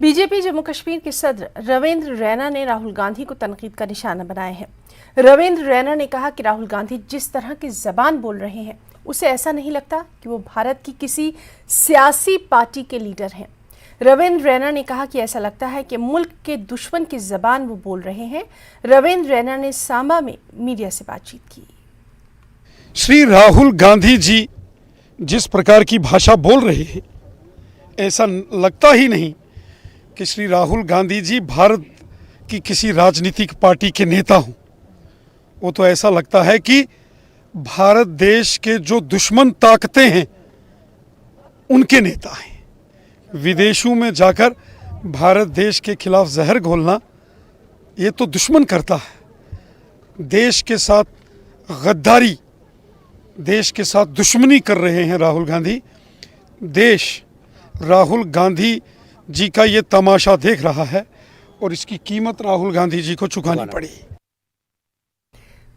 BJP Jammu Kashmir के सदर रविंद्र रैना ने राहुल गांधी को तनकीद का निशाना बनाया है। रविंद्र रैना ने कहा कि राहुल गांधी जिस तरह की जबान बोल रहे हैं उसे ऐसा नहीं लगता कि वो भारत की किसी सियासी पार्टी के लीडर हैं। रविंद्र रैना ने कहा कि ऐसा लगता है कि मुल्क के दुश्मन की जबान वो बोल रहे हैं। रविंद्र रैना ने सांबा में मीडिया से बातचीत की। श्री राहुल गांधी जी जिस प्रकार की भाषा बोल रहे हैं, ऐसा लगता ही नहीं कि श्री राहुल गांधी जी भारत की किसी राजनीतिक पार्टी के नेता हों। वो तो ऐसा लगता है कि भारत देश के जो दुश्मन ताकतें हैं उनके नेता हैं। विदेशों में जाकर भारत देश के खिलाफ जहर घोलना ये तो दुश्मन करता है। देश के साथ गद्दारी, देश के साथ दुश्मनी कर रहे हैं राहुल गांधी। देश राहुल गांधी जी का ये तमाशा देख रहा है और इसकी कीमत राहुल गांधी जी को चुकानी पड़ी।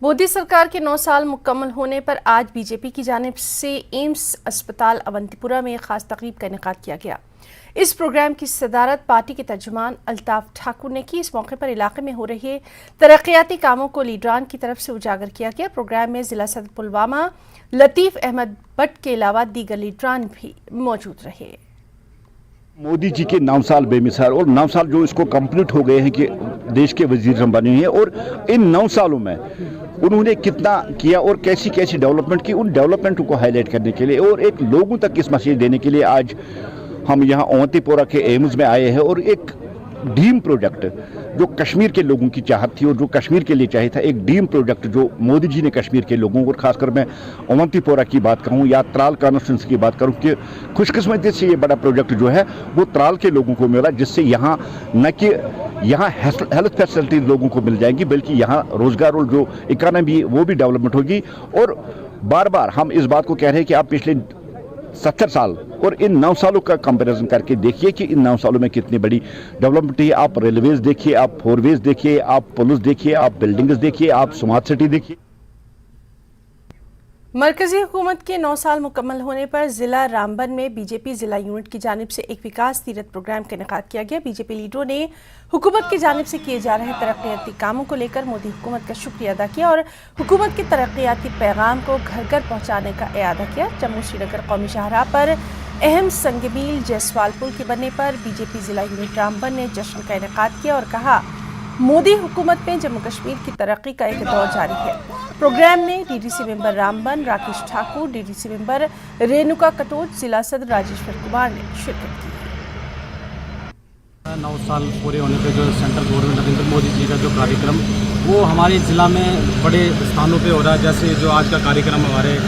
मोदी सरकार के 9 साल मुकम्मल होने पर आज बीजेपी की जानिब से एम्स अस्पताल अवंतीपुरा में एक खास तकरीब का इनेकाद किया गया। इस प्रोग्राम की सदारत पार्टी के तर्जुमान अल्ताफ ठाकुर ने की। इस मौके पर इलाके में हो रहे तरक्याती कामों को लीडरान की तरफ से उजागर किया गया। प्रोग्राम में जिला सदर पुलवामा लतीफ अहमद भट्ट के अलावा दीगर लीडरान भी मौजूद रहे। मोदी जी के 9 साल बेमिसाल और 9 साल जो इसको कंप्लीट हो गए हैं कि देश के वजीर हम बने हैं, और इन 9 सालों में उन्होंने कितना किया और कैसी कैसी डेवलपमेंट की, उन डेवलपमेंट को हाईलाइट करने के लिए और एक लोगों तक इस मैसेज देने के लिए आज हम यहाँ अवंतीपोरा के एम्स में आए हैं। और एक ड्रीम प्रोजेक्ट जो कश्मीर के लोगों की चाहत थी और जो कश्मीर के लिए चाहिए था, एक ड्रीम प्रोजेक्ट जो मोदी जी ने कश्मीर के लोगों को, खासकर मैं अवंतीपोरा की बात कहूँ या त्राल कॉन्स्टिट्यूंसी की बात करूँ, कि खुशकिस्मती से ये बड़ा प्रोजेक्ट जो है वो त्राल के लोगों को मिला, जिससे यहाँ न कि यहाँ हेल्थ फैसिलिटीज लोगों को मिल जाएंगी बल्कि यहाँ रोजगार और जो इकोनॉमी वो भी डेवलपमेंट होगी। और बार बार हम इस बात को कह रहे हैं कि आप पिछले 70 साल और इन 9 सालों का कंपैरिजन करके देखिए कि इन 9 सालों में कितनी बड़ी डेवलपमेंट है। आप रेलवेज देखिए, आप फोरवेज देखिए, आप पुलिस देखिए, आप बिल्डिंग्स देखिए, आप स्मार्ट सिटी देखिए। मरकजी हुकूमत के 9 साल मुकम्मल होने पर जिला रामबन में बीजेपी जिला यूनिट की जानिब से एक विकास तीरथ प्रोग्राम का इनेकाद किया गया। बीजेपी लीडरों ने हुकूमत की जानिब से किए जा रहे तरक्याती कामों को लेकर मोदी हुकूमत का शुक्रिया अदा किया और हुकूमत के तरक्याती पैगाम को घर घर पहुँचाने का इरादा किया। जम्मू श्रीनगर कौमी शाहराह पर अहम संगमील जयसवाल पुल के बनने पर बीजेपी जिला यूनिट रामबन ने जश्न का इनेकाद किया और कहा, मोदी हुकूमत में जम्मू कश्मीर की तरक्की का एक दौर जारी है। प्रोग्राम में DDC member Ramban Rakesh Thakur, DDC member Renuka Katoch, जिला सदर राजेश्वर कुमार ने शिरकत की। 9 साल पूरे होने पे जो सेंट्रल गवर्नमेंट नरेंद्र मोदी जी का जो कार्यक्रम वो हमारे ज़िला में बड़े स्थानों पे हो रहा है। जैसे जो आज का कार्यक्रम हमारे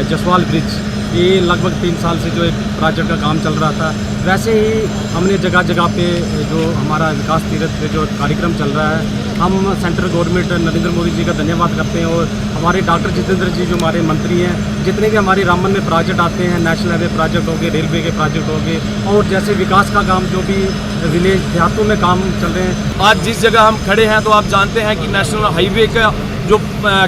जसवाल ब्रिज, ये लगभग 3 साल से जो एक प्रोजेक्ट का काम चल रहा था, वैसे ही हमने जगह जगह पे जो हमारा विकास तीरथ पे जो कार्यक्रम चल रहा है, हम सेंट्रल गवर्नमेंट नरेंद्र मोदी जी का धन्यवाद करते हैं। और हमारे डॉक्टर जितेंद्र जी जो हमारे मंत्री हैं, जितने भी हमारे रामबन में प्रोजेक्ट आते हैं, नेशनल हाईवे प्रोजेक्ट हो गए, रेलवे के प्रोजेक्ट हो गए, और जैसे विकास का काम जो भी विलेज देहातों में काम चल रहे हैं। आज जिस जगह हम खड़े हैं तो आप जानते हैं कि नेशनल हाईवे का जो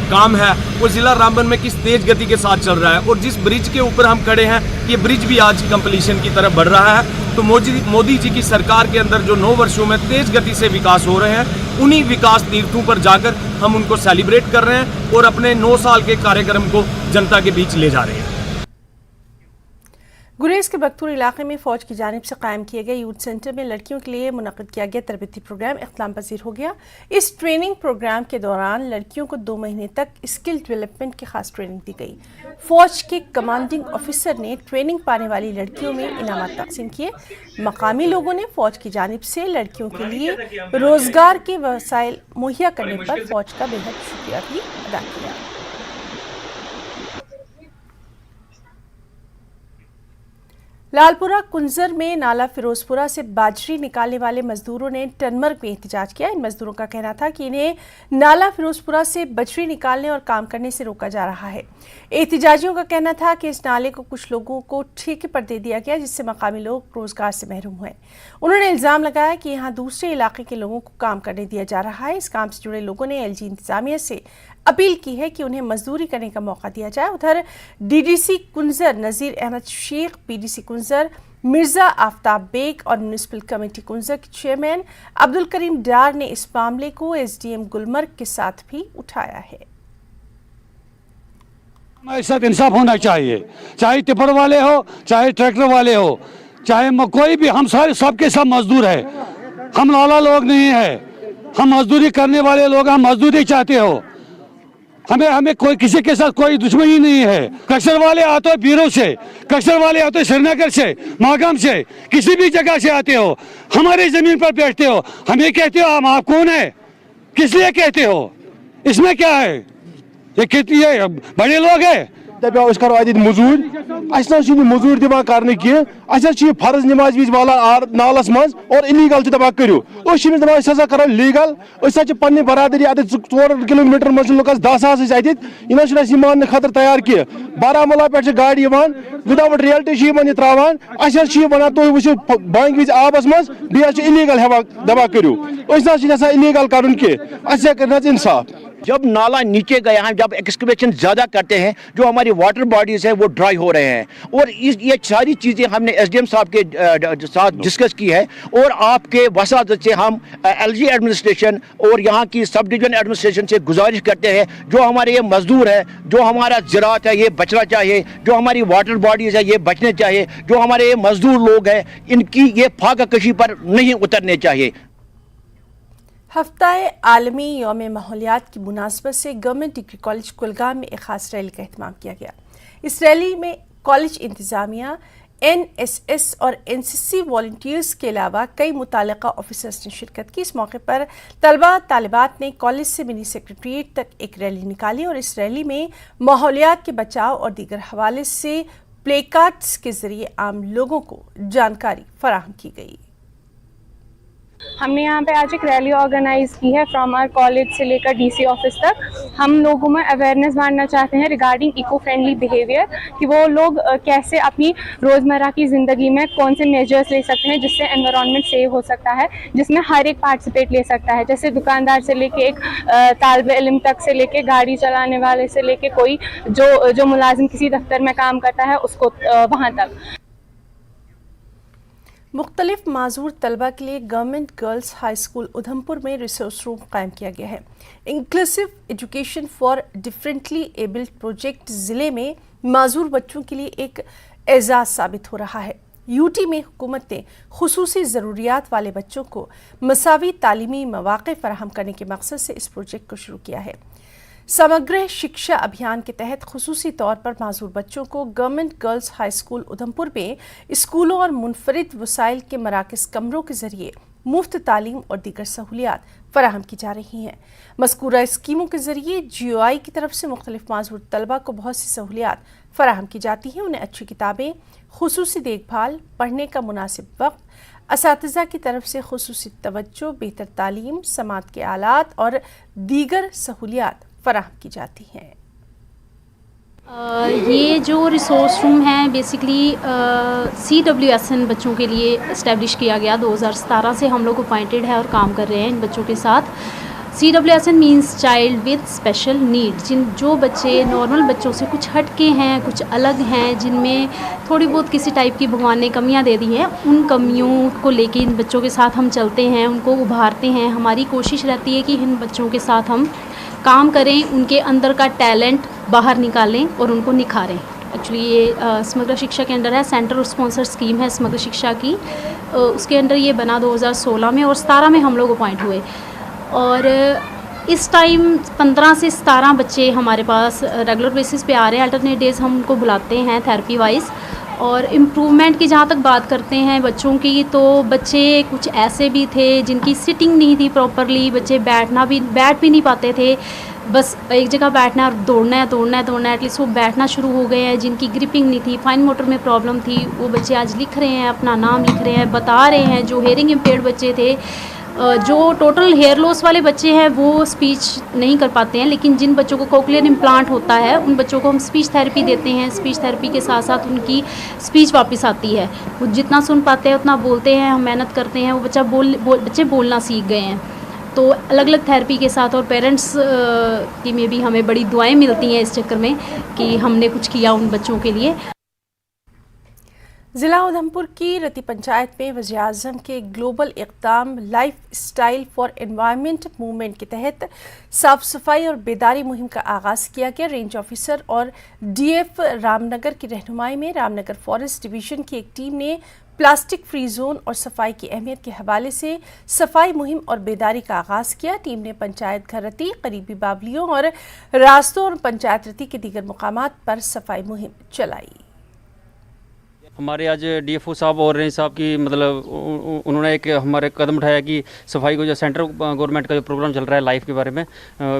काम है वो जिला रामबन में किस तेज गति के साथ चल रहा है, और जिस ब्रिज के ऊपर हम खड़े हैं ये ब्रिज भी आज कंप्लीशन की तरफ बढ़ रहा है। तो मोदी जी की सरकार के अंदर जो 9 वर्षों में तेज गति से विकास हो रहे हैं, उन्हीं विकास तीर्थों पर जाकर हम उनको सेलिब्रेट कर रहे हैं और अपने 9 साल के कार्यक्रम को जनता के बीच ले जा रहे हैं। गुरेज के बख्तूर इलाके में फौज की जानिब से कायम किए गए यूथ सेंटर में लड़कियों के लिए मुनक़िद किया गया तरबियती प्रोग्राम इख्तिताम पजीर हो गया। इस ट्रेनिंग प्रोग्राम के दौरान लड़कियों को 2 महीने तक स्किल डेवलपमेंट की खास ट्रेनिंग दी गई। फौज के कमांडिंग ऑफिसर ने ट्रेनिंग पाने वाली लड़कियों में इनामात तकसीम किए। मकामी लोगों ने फौज की जानिब से लड़कियों के लिए रोजगार के वसाइल मुहैया करने पर फौज का बेहद शुक्रिया भी अदा किया। लालपुरा कुंजर में नाला फिरोजपुरा से बाजरी निकालने वाले मजदूरों ने टनमर्ग में एहतजाज किया। इन मजदूरों का कहना था कि इन्हें नाला फिरोजपुरा से बजरी निकालने और काम करने से रोका जा रहा है। एहतजाजियों का कहना था कि इस नाले को कुछ लोगों को ठेके पर दे दिया गया, जिससे मकामी लोग रोजगार से महरूम हुए। उन्होंने इल्जाम लगाया कि यहाँ दूसरे इलाके के लोगों को काम करने दिया जा रहा है। इस काम से जुड़े लोगों ने एलजी इंतजामिया से अपील की है कि उन्हें मजदूरी करने का मौका दिया जाए। उधर डीडीसी कुंजर नज़ीर अहमद शेख, पीडीसी कुंजर मिर्जा आफ्ताब बेग और म्यूनिसिपल कमेटी कुंजा के चेयरमैन अब्दुल करीम डार ने इस मामले को एसडीएम गुलमर्ग के साथ भी उठाया है। हमारे साथ इंसाफ होना चाहिए, चाहे टिप्पर वाले हो, चाहे ट्रैक्टर वाले हो, चाहे कोई भी, हम सारे सबके सब मजदूर है। हम लाला लोग नहीं है, हम मजदूरी करने वाले लोग, हम मजदूरी चाहते हो। हमें कोई किसी के साथ कोई दुश्मनी नहीं है। कक्सर वाले आते हो बीरों से, कक्सर वाले आते हो श्रीनगर से, मागाम से, किसी भी जगह से आते हो, हमारी जमीन पर बैठते हो, हमें कहते हो हम आप कौन है, किस लिए कहते हो, इसमें क्या है? ये कितनी है, बड़े लोग हैं। दपाओ अस करो अत मजूर, अस मजूर दिवान कर कह फर्ज नमाज विज वालान नालस मज और इलीगल दपा करो दपान हसा करो लीगल पे बरादरी अत 4 किलोमीटर मज लुकस 10,000 अत यह मान खतर तैयार कह बारामूला पे गाड़ी विदाउट रियल्टी त्रावान वन तुम वो बांग विज आबस मज बे इलीगल दपा करो ना इलीगल कर कह इंसाफ। जब नाला नीचे गया है, जब एक्सकवेशन ज़्यादा करते हैं, जो हमारी वाटर बॉडीज़ है वो ड्राई हो रहे हैं और ये सारी चीज़ें हमने एसडीएम साहब के साथ डिस्कस की है और आपके वसादत से हम एलजी एडमिनिस्ट्रेशन और यहाँ की सब डिवीजन एडमिनिस्ट्रेशन से गुजारिश करते हैं, जो हमारे ये मजदूर है, जो हमारा ज़राअत है ये बचना चाहिए, जो हमारी वाटर बॉडीज़ है ये बचने चाहिए, जो हमारे ये मजदूर लोग हैं इनकी ये फाका कशी पर नहीं उतरने चाहिए। हफ्ताए आलमी यौम माहौलियात की मुनासबत से गवर्नमेंट डिग्री कॉलेज कुलगाम में एक खास रैली का एहतमाम किया गया। इस रैली में कॉलेज इंतज़ामिया, एनएसएस और एनसीसी वॉलंटियर्स के अलावा कई मुताल्लिका ऑफिसर्स ने शिरकत की। इस मौके पर तलबा तालिबात ने कॉलेज से मिनी सेक्रेटरीट तक एक रैली निकाली और इस रैली में माहौलियात के बचाव और दीगर हवाले से प्लेकार्ड्स के जरिए आम लोगों को जानकारी फराहम की गई। हमने यहाँ पे आज एक रैली ऑर्गेनाइज की है फ्रॉम आवर कॉलेज से लेकर डीसी ऑफिस तक। हम लोगों में अवेयरनेस बांटना चाहते हैं रिगार्डिंग इको फ्रेंडली बिहेवियर, कि वो लोग कैसे अपनी रोज़मर्रा की ज़िंदगी में कौन से मेजर्स ले सकते हैं जिससे एनवायरनमेंट सेव हो सकता है, जिसमें हर एक पार्टिसिपेट ले सकता है, जैसे दुकानदार से लेके एक तालिबे इल्म तक से लेके गाड़ी चलाने वाले से लेके कोई जो मुलाजिम किसी दफ्तर में काम करता है उसको वहाँ तक। मुख्तलिफ माजूर तलबा के लिए government girls high school Udhampur में रिसोर्स रूम कायम किया गया है। Inclusive education for differently abled project ज़िले में माजूर बच्चों के लिए एक एजाज़ साबित हो रहा है। यूटी में हुकूमत ने खुसूसी ज़रूरियात वाले बच्चों को मसावी तालीमी मौक़े फराहम करने के मकसद से इस प्रोजेक्ट को शुरू किया है। समग्र शिक्षा अभियान के तहत खुसूसी तौर पर माजूर बच्चों को government girls high school Udhampur में स्कूलों और मुनफरिद वसाइल के मराकज़ कमरों के जरिए मुफ्त तालीम और दीगर सहूलियात फराहम की जा रही हैं। मज़कूरा स्कीमों के जरिए GOI की तरफ से मुख्तलिफ माजूर तलबा को बहुत सी सहूलियात फराहम की जाती हैं। उन्हें अच्छी किताबें, खुसूसी देखभाल, पढ़ने का मुनासिब वक्त, असातिज़ा की तरफ से खुसूसी तवज्जो, बेहतर तालीम, समात के आलात और दीगर सहूलियात फराहम की जाती हैं। ये जो रिसोर्स रूम है बेसिकली CWSN बच्चों के लिए इस्टेब्लिश किया गया 2017 से हम लोग अपॉइंटेड है और काम कर रहे हैं इन बच्चों के साथ। CWSN means child with special need, जो बच्चे नॉर्मल बच्चों से कुछ हटके हैं, कुछ अलग हैं, जिनमें थोड़ी बहुत किसी टाइप की भगवान ने कमियां दे दी हैं, उन कमियों को लेके इन बच्चों के साथ हम चलते हैं, उनको उभारते हैं। हमारी कोशिश रहती है कि इन बच्चों के साथ हम काम करें, उनके अंदर का टैलेंट बाहर निकालें और उनको निखारें। एक्चुअली ये समग्र शिक्षा के अंडर है, सेंट्रल स्पॉन्सर स्कीम है समग्र शिक्षा की, उसके अंडर ये बना 2016 में और 17 में हम लोग अपॉइंट हुए। और इस टाइम 15 से 17 बच्चे हमारे पास रेगुलर बेसिस पे आ रहे हैं। अल्टरनेट डेज हम उनको बुलाते हैं थेरेपी वाइज। और इम्प्रूवमेंट की जहाँ तक बात करते हैं बच्चों की, तो बच्चे कुछ ऐसे भी थे जिनकी सिटिंग नहीं थी प्रॉपरली, बच्चे बैठ भी नहीं पाते थे, बस एक जगह बैठना और दौड़ना है एटलीस्ट वो बैठना शुरू हो गए हैं। जिनकी ग्रिपिंग नहीं थी, फाइन मोटर में प्रॉब्लम थी, वो बच्चे आज लिख रहे हैं, अपना नाम लिख रहे हैं, बता रहे हैं। जो हेयरिंग इम्पेयर्ड बच्चे थे, जो टोटल हेयर लॉस वाले बच्चे हैं वो स्पीच नहीं कर पाते हैं, लेकिन जिन बच्चों को कोक्लियर इम्प्लांट होता है उन बच्चों को हम स्पीच थेरेपी देते हैं। स्पीच थेरेपी के साथ साथ उनकी स्पीच वापस आती है, वो जितना सुन पाते हैं उतना बोलते हैं, हम मेहनत करते हैं, वो बच्चे बोलना सीख गए हैं। तो अलग अलग थेरेपी के साथ और पेरेंट्स की में भी हमें बड़ी दुआएं मिलती हैं इस चक्कर में कि हमने कुछ किया उन बच्चों के लिए। जिला उधमपुर की रति पंचायत में वज़ीर-ए-आज़म के ग्लोबल इक़दाम lifestyle for environment movement के तहत साफ सफाई और बेदारी मुहिम का आगाज़ किया गया। रेंज ऑफिसर और डीएफ रामनगर की रहनुमाई में रामनगर फॉरेस्ट डिवीज़न की एक टीम ने प्लास्टिक फ्री जोन और सफाई की अहमियत के हवाले से सफाई मुहिम और बेदारी का आगाज़ किया। टीम ने पंचायत घर रती, करीबी बावलियों और रास्तों और पंचायत रती के दीगर मुकामात पर सफाई मुहिम चलाई। हमारे आज डीएफओ साहब और रेंज साहब की मतलब उन्होंने एक हमारे कदम उठाया कि सफाई को जो सेंट्रल गवर्नमेंट का जो प्रोग्राम चल रहा है लाइफ के बारे में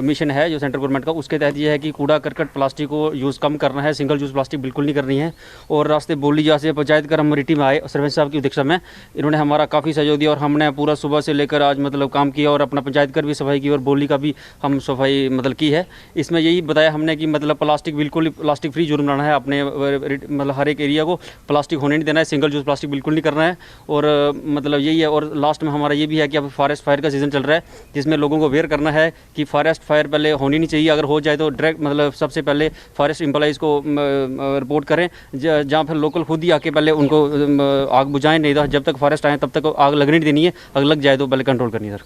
मिशन है जो सेंट्रल गवर्नमेंट का, उसके तहत ये है कि कूड़ा करकट प्लास्टिक को यूज़ कम करना है, सिंगल यूज़ प्लास्टिक बिल्कुल नहीं करनी है। और रास्ते बोली जहाँ से पंचायत कर हम रिटी में आए, सरपंच साहब की अध्यक्षता में इन्होंने हमारा काफ़ी सहयोग दिया और हमने पूरा सुबह से लेकर आज मतलब काम किया और अपना पंचायत कर भी सफाई की और बोली का भी हम सफाई मतलब की है। इसमें यही बताया हमने कि मतलब प्लास्टिक बिल्कुल प्लास्टिक फ्री जोन बनाना है, अपने मतलब हर एक एरिया को प्लास्टिक होने नहीं देना है, सिंगल यूज़ प्लास्टिक बिल्कुल नहीं करना है। और मतलब यही है। और लास्ट में हमारा ये भी है कि अब फॉरेस्ट फायर का सीज़न चल रहा है जिसमें लोगों को अवेयर करना है कि फॉरेस्ट फायर पहले होनी नहीं चाहिए, अगर हो जाए तो डायरेक्ट मतलब सबसे पहले फॉरेस्ट एम्प्लॉइज़ को रिपोर्ट करें, जहाँ फिर लोकल खुद ही आके पहले उनको आग बुझाएं, नहीं तो जब तक फॉरेस्ट आए तब तक आग लगने नहीं देनी है, आग लग जाए तो पहले कंट्रोल करनी है सर।